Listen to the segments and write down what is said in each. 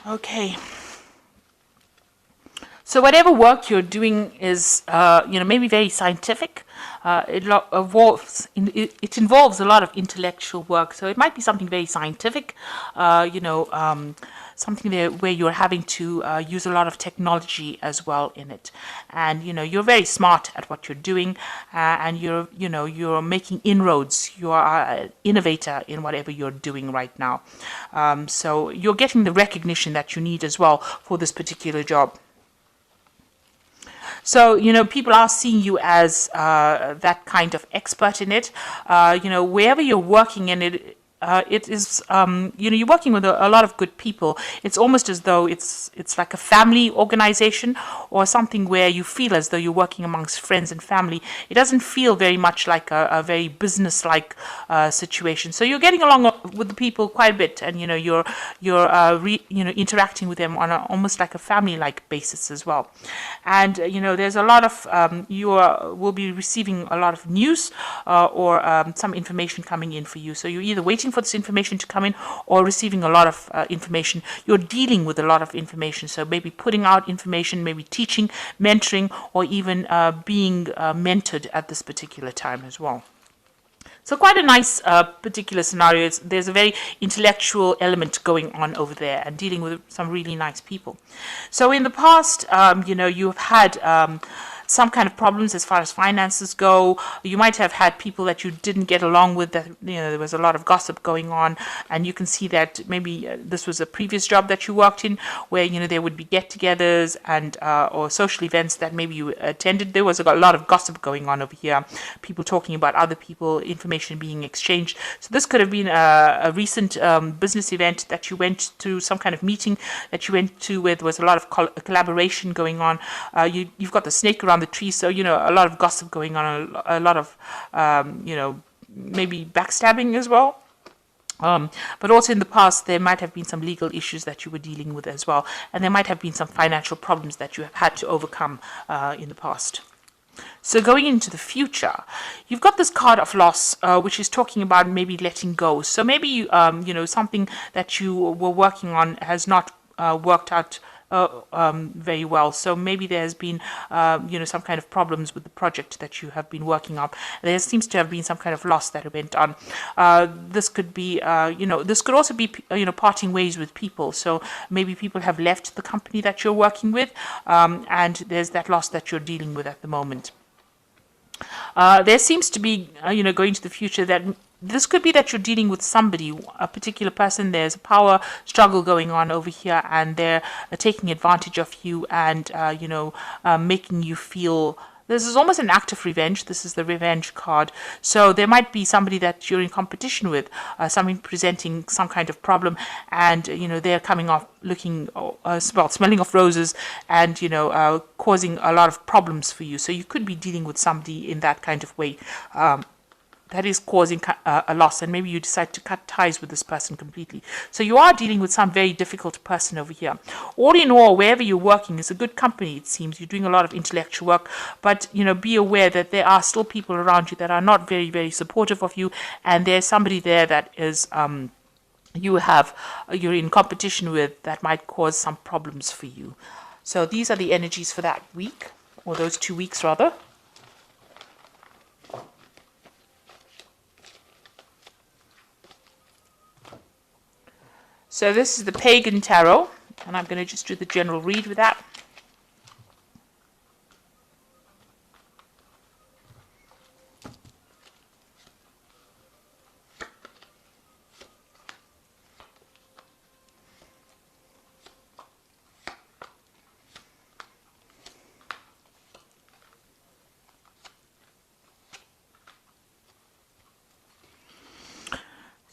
Okay. So whatever work you're doing is, maybe very scientific. It involves a lot of intellectual work. So it might be something very scientific, something there where you're having to use a lot of technology as well in it. And you're very smart at what you're doing, and you're making inroads. You are an innovator in whatever you're doing right now. So you're getting the recognition that you need as well for this particular job. So, people are seeing you as that kind of expert in it. Wherever you're working in it, it is, you're working with a lot of good people. It's almost as though it's like a family organization or something where you feel as though you're working amongst friends and family. It doesn't feel very much like a very business-like situation. So you're getting along with the people quite a bit, and you're interacting with them on almost like a family-like basis as well. And there's a lot of will be receiving a lot of news or some information coming in for you. So you're either waiting for this information to come in or receiving a lot of information. You're dealing with a lot of information. So maybe putting out information, maybe teaching, mentoring, or even being mentored at this particular time as well. So quite a nice particular scenario. There's a very intellectual element going on over there and dealing with some really nice people. So in the past, you've had some kind of problems as far as finances go. You might have had people that you didn't get along with, that there was a lot of gossip going on, and you can see that maybe this was a previous job that you worked in where there would be get-togethers and or social events that maybe you attended. There was a lot of gossip going on over here, people talking about other people, information being exchanged. So this could have been a recent business event that you went to, some kind of meeting that you went to where there was a lot of collaboration going on. You've got the snake around the tree, so a lot of gossip going on, a lot of maybe backstabbing as well. But also in the past, there might have been some legal issues that you were dealing with as well, and there might have been some financial problems that you have had to overcome in the past. So going into the future, you've got this card of loss, which is talking about maybe letting go. So maybe something that you were working on has not worked out very well. So maybe there's been, some kind of problems with the project that you have been working on. There seems to have been some kind of loss that went on. This could be, this could also be, parting ways with people. So maybe people have left the company that you're working with, and there's that loss that you're dealing with at the moment. There seems to be, going to the future, that this could be that you're dealing with somebody, a particular person. There's a power struggle going on over here, and they're taking advantage of you and, making you feel. This is almost an act of revenge. This is the revenge card. So there might be somebody that you're in competition with, somebody presenting some kind of problem, and they're coming off looking, smelling of roses, and causing a lot of problems for you. So you could be dealing with somebody in that kind of way. That is causing a loss, and maybe you decide to cut ties with this person completely. So you are dealing with some very difficult person over here. All in all, wherever you're working is a good company, it seems. You're doing a lot of intellectual work, but be aware that there are still people around you that are not very, very supportive of you, and there's somebody there that is you're in competition with, that might cause some problems for you. So these are the energies for that week, or those 2 weeks rather. So this is the Pagan Tarot, and I'm going to just do the general read with that.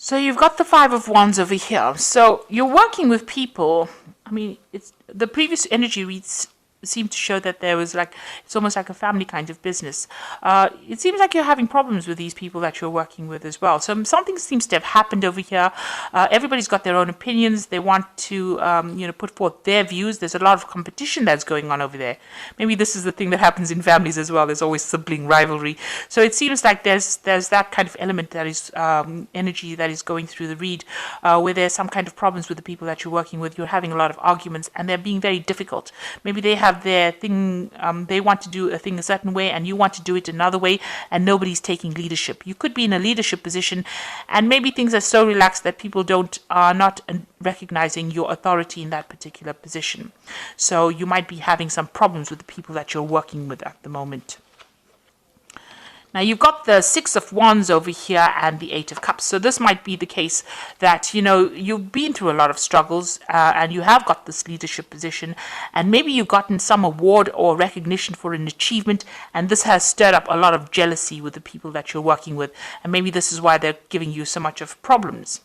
So you've got the Five of Wands over here. So you're working with people. I mean, it's the previous energy reads seem to show that there was like, it's almost like a family kind of business. It seems like you're having problems with these people that you're working with as well. So something seems to have happened over here. Everybody's got their own opinions. They want to, put forth their views. There's a lot of competition that's going on over there. Maybe this is the thing that happens in families as well. There's always sibling rivalry. So it seems like there's that kind of element that is energy that is going through the read, where there's some kind of problems with the people that you're working with. You're having a lot of arguments, and they're being very difficult. Maybe they have their thing, they want to do a thing a certain way and you want to do it another way, and nobody's taking leadership. You could be in a leadership position and maybe things are so relaxed that people are not recognizing your authority in that particular position. So you might be having some problems with the people that you're working with at the moment. Now, you've got the Six of Wands over here and the Eight of Cups. So this might be the case that, you've been through a lot of struggles and you have got this leadership position, and maybe you've gotten some award or recognition for an achievement, and this has stirred up a lot of jealousy with the people that you're working with, and maybe this is why they're giving you so much of problems.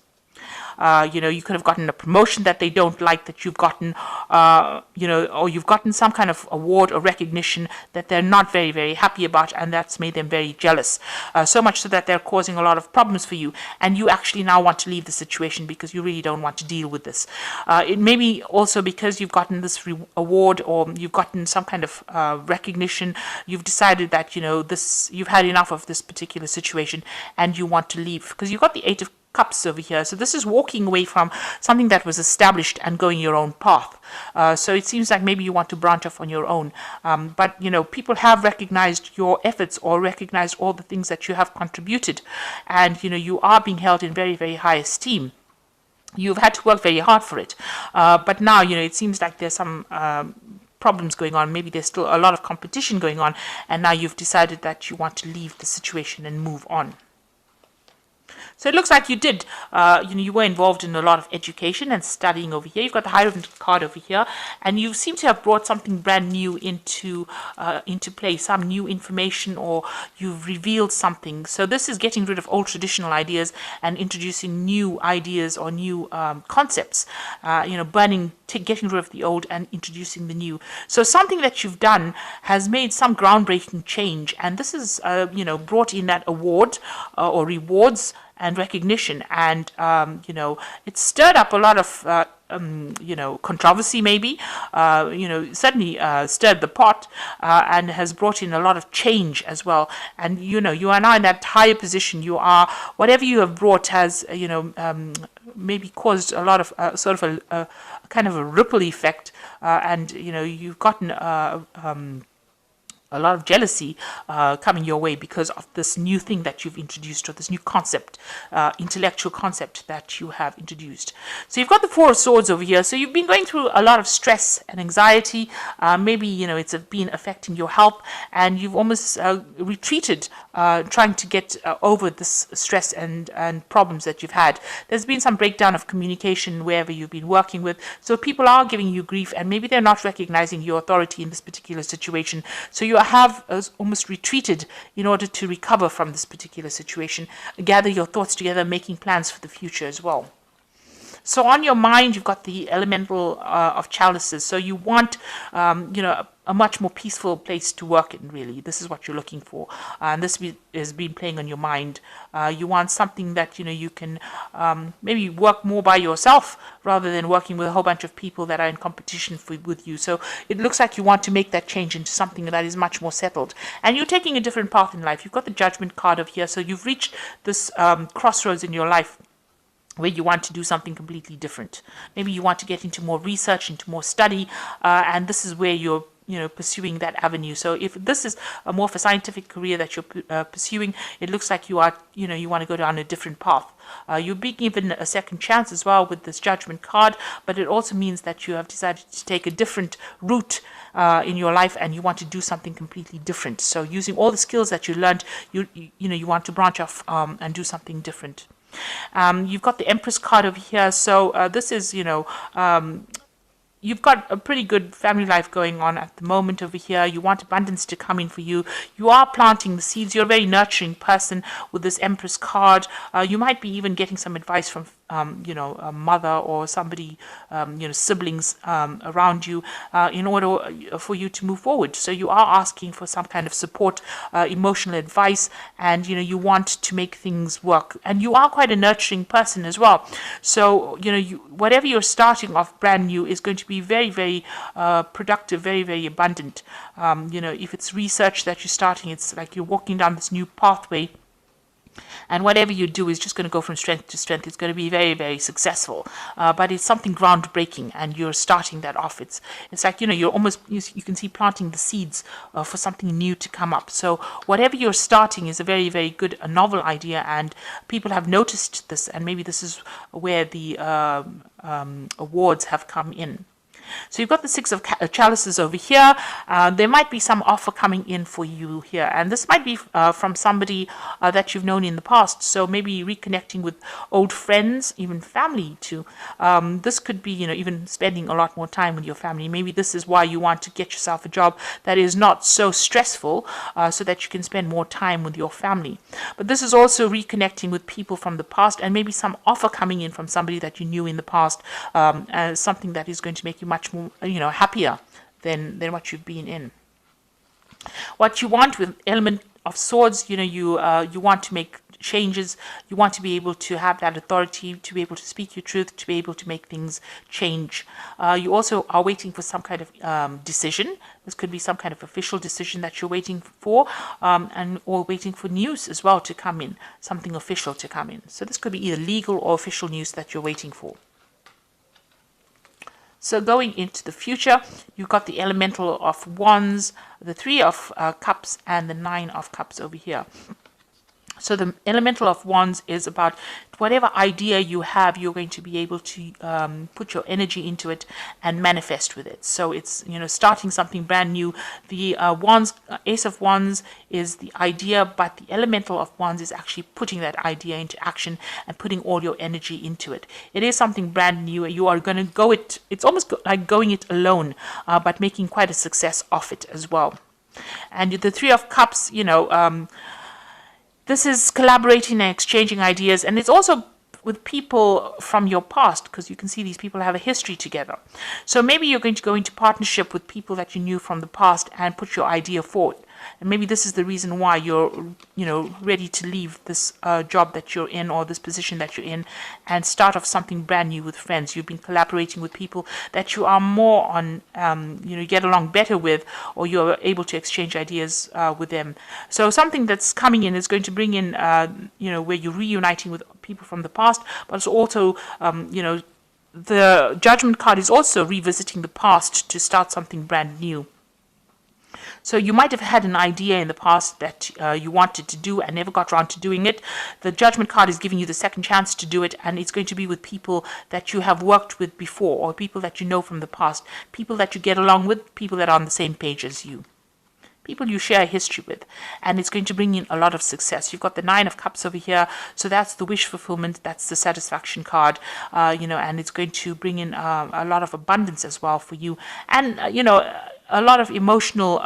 You could have gotten a promotion that they don't like that you've gotten, or you've gotten some kind of award or recognition that they're not very, very happy about, and that's made them very jealous. So much so that they're causing a lot of problems for you, and you actually now want to leave the situation because you really don't want to deal with this. It may be also because you've gotten this award or you've gotten some kind of recognition. You've decided that, you've had enough of this particular situation and you want to leave because you've got the Eight of Cups over here. So this is walking away from something that was established and going your own path. So it seems like maybe you want to branch off on your own. But people have recognized your efforts or recognized all the things that you have contributed. And, you are being held in very, very high esteem. You've had to work very hard for it. But now, it seems like there's some problems going on. Maybe there's still a lot of competition going on. And now you've decided that you want to leave the situation and move on. So it looks like you did, you were involved in a lot of education and studying over here. You've got the Hierophant card over here, and you seem to have brought something brand new into play, some new information, or you've revealed something. So this is getting rid of old traditional ideas and introducing new ideas or new concepts, getting rid of the old and introducing the new. So something that you've done has made some groundbreaking change, and this is, brought in that award or rewards and recognition, and it stirred up a lot of controversy, maybe certainly stirred the pot, and has brought in a lot of change as well. And you are now in that higher position. You are, whatever you have brought has maybe caused a lot of sort of a kind of a ripple effect, and you've gotten a lot of jealousy coming your way because of this new thing that you've introduced, or this new concept, intellectual concept that you have introduced. So you've got the Four of Swords over here. So you've been going through a lot of stress and anxiety. Maybe, it's been affecting your health, and you've almost retreated, trying to get over this stress and problems that you've had. There's been some breakdown of communication wherever you've been working with. So people are giving you grief, and maybe they're not recognizing your authority in this particular situation. So you have almost retreated in order to recover from this particular situation, gather your thoughts together, making plans for the future as well. So on your mind, you've got the elemental of chalices. So you want, a much more peaceful place to work in, really. This is what you're looking for. And this has been playing on your mind. You want something that, you can maybe work more by yourself rather than working with a whole bunch of people that are in competition with you. So it looks like you want to make that change into something that is much more settled. And you're taking a different path in life. You've got the Judgment card over here. So you've reached this crossroads in your life where you want to do something completely different. Maybe you want to get into more research, into more study, and this is where you're pursuing that avenue. So if this is a more of a scientific career that you're pursuing, it looks like you are, you want to go down a different path. You're being given a second chance as well with this Judgment card, but it also means that you have decided to take a different route in your life, and you want to do something completely different. So using all the skills that you learned, you want to branch off and do something different. You've got the Empress card over here. So this is, you've got a pretty good family life going on at the moment over here. You want abundance to come in for you. You are planting the seeds. You're a very nurturing person with this Empress card. You might be even getting some advice from a mother or somebody, siblings around you, in order for you to move forward. So you are asking for some kind of support, emotional advice, and you want to make things work. And you are quite a nurturing person as well. So whatever you're starting off brand new is going to be very, very productive, very, very abundant. If it's research that you're starting, it's like you're walking down this new pathway, and whatever you do is just going to go from strength to strength. It's going to be very, very successful. But it's something groundbreaking, and you're starting that off. It's like, you're almost, you can see planting the seeds for something new to come up. So whatever you're starting is a very, very good, a novel idea, and people have noticed this, and maybe this is where the awards have come in. So you've got the Six of Chalices over here. There might be some offer coming in for you here, and this might be from somebody that you've known in the past. So maybe reconnecting with old friends, even family too. This could be, even spending a lot more time with your family. Maybe this is why you want to get yourself a job that is not so stressful, so that you can spend more time with your family. But this is also reconnecting with people from the past, and maybe some offer coming in from somebody that you knew in the past, as something that is going to make you much more, happier than what you've been in. What you want with Element of Swords, you want to make changes. You want to be able to have that authority, to be able to speak your truth, to be able to make things change. You also are waiting for some kind of decision. This could be some kind of official decision that you're waiting for, or waiting for news as well to come in, something official to come in. So this could be either legal or official news that you're waiting for. So going into the future, you've got the Elemental of Wands, the Three of Cups, and the Nine of Cups over here. So the Elemental of Wands is about whatever idea you have, you're going to be able to put your energy into it and manifest with it. So it's, starting something brand new. The Ace of Wands is the idea, but the Elemental of Wands is actually putting that idea into action and putting all your energy into it. It is something brand new. You are going to go it. It's almost like going it alone, but making quite a success of it as well. And the Three of Cups, this is collaborating and exchanging ideas, and it's also with people from your past, because you can see these people have a history together. So maybe you're going to go into partnership with people that you knew from the past and put your idea forward. And maybe this is the reason why you're, ready to leave this job that you're in, or this position that you're in, and start off something brand new with friends. You've been collaborating with people that you are more on, get along better with, or you're able to exchange ideas with them. So something that's coming in is going to bring in, where you're reuniting with people from the past, but it's also, the Judgment card is also revisiting the past to start something brand new. So you might have had an idea in the past that you wanted to do and never got around to doing it. The Judgment card is giving you the second chance to do it, and it's going to be with people that you have worked with before, or people that you know from the past, people that you get along with, people that are on the same page as you, people you share a history with, and it's going to bring in a lot of success. You've got the Nine of Cups over here, so that's the wish fulfillment, that's the satisfaction card, and it's going to bring in a lot of abundance as well for you, and a lot of emotional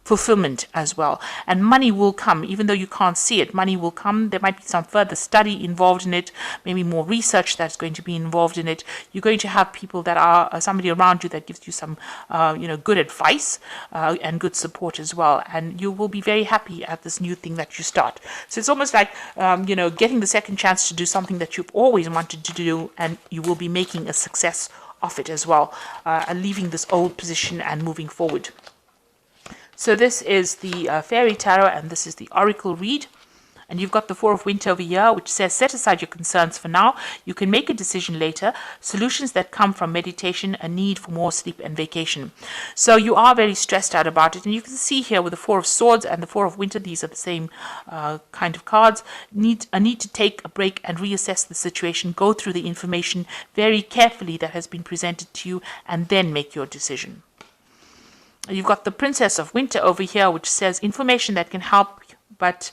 fulfillment as well. And money will come, even though you can't see it. Money will come. There might be some further study involved in it, maybe more research that's going to be involved in it. You're going to have people that are somebody around you that gives you some good advice and good support as well, and you will be very happy at this new thing that you start. So it's almost like getting the second chance to do something that you've always wanted to do, and you will be making a success of it as well, and leaving this old position and moving forward. So this is the Fairy Tarot, and this is the Oracle read. And you've got the Four of Winter over here, which says, set aside your concerns for now. You can make a decision later. Solutions that come from meditation, a need for more sleep and vacation. So you are very stressed out about it. And you can see here with the Four of Swords and the Four of Winter, these are the same kind of cards. A need to take a break and reassess the situation. Go through the information very carefully that has been presented to you, and then make your decision. You've got the Princess of Winter over here, which says information that can help but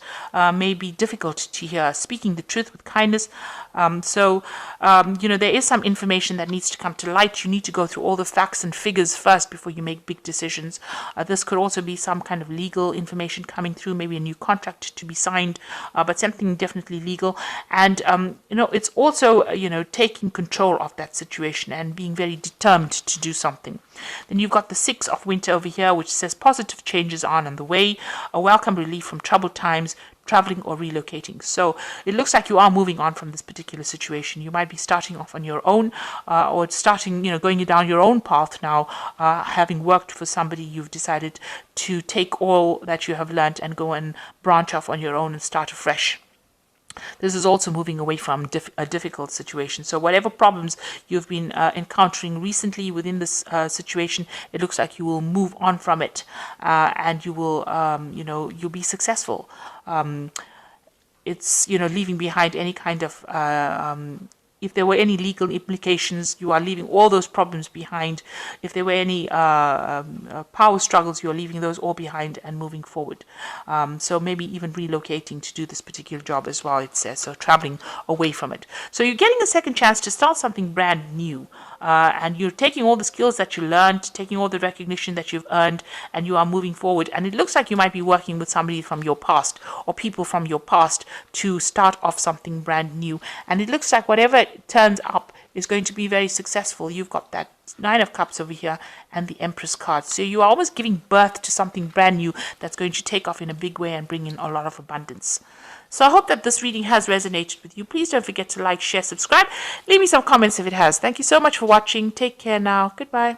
may be difficult to hear. Speaking the truth with kindness, There is some information that needs to come to light. You need to go through all the facts and figures first before you make big decisions. This could also be some kind of legal information coming through, maybe a new contract to be signed, but something definitely legal. And, it's also, taking control of that situation and being very determined to do something. Then you've got the 6 of Winter over here, which says positive changes are on the way, a welcome relief from troubled times, traveling or relocating. So it looks like you are moving on from this particular situation. You might be starting off on your own, or starting, going down your own path now, having worked for somebody. You've decided to take all that you have learned and go and branch off on your own and start afresh. This is also moving away from a difficult situation. So whatever problems you've been encountering recently within this situation, it looks like you will move on from it, and you will, you'll be successful. It's, leaving behind any kind of if there were any legal implications, you are leaving all those problems behind. If there were any power struggles, you're leaving those all behind and moving forward. So maybe even relocating to do this particular job as well, it says. So traveling away from it. So you're getting a second chance to start something brand new. And you're taking all the skills that you learned, taking all the recognition that you've earned, and you are moving forward. And it looks like you might be working with somebody from your past or people from your past to start off something brand new. And it looks like whatever turns up is going to be very successful. You've got that 9 of Cups over here and the Empress card. So you are almost giving birth to something brand new that's going to take off in a big way and bring in a lot of abundance. So I hope that this reading has resonated with you. Please don't forget to like, share, subscribe. Leave me some comments if it has. Thank you so much for watching. Take care now. Goodbye.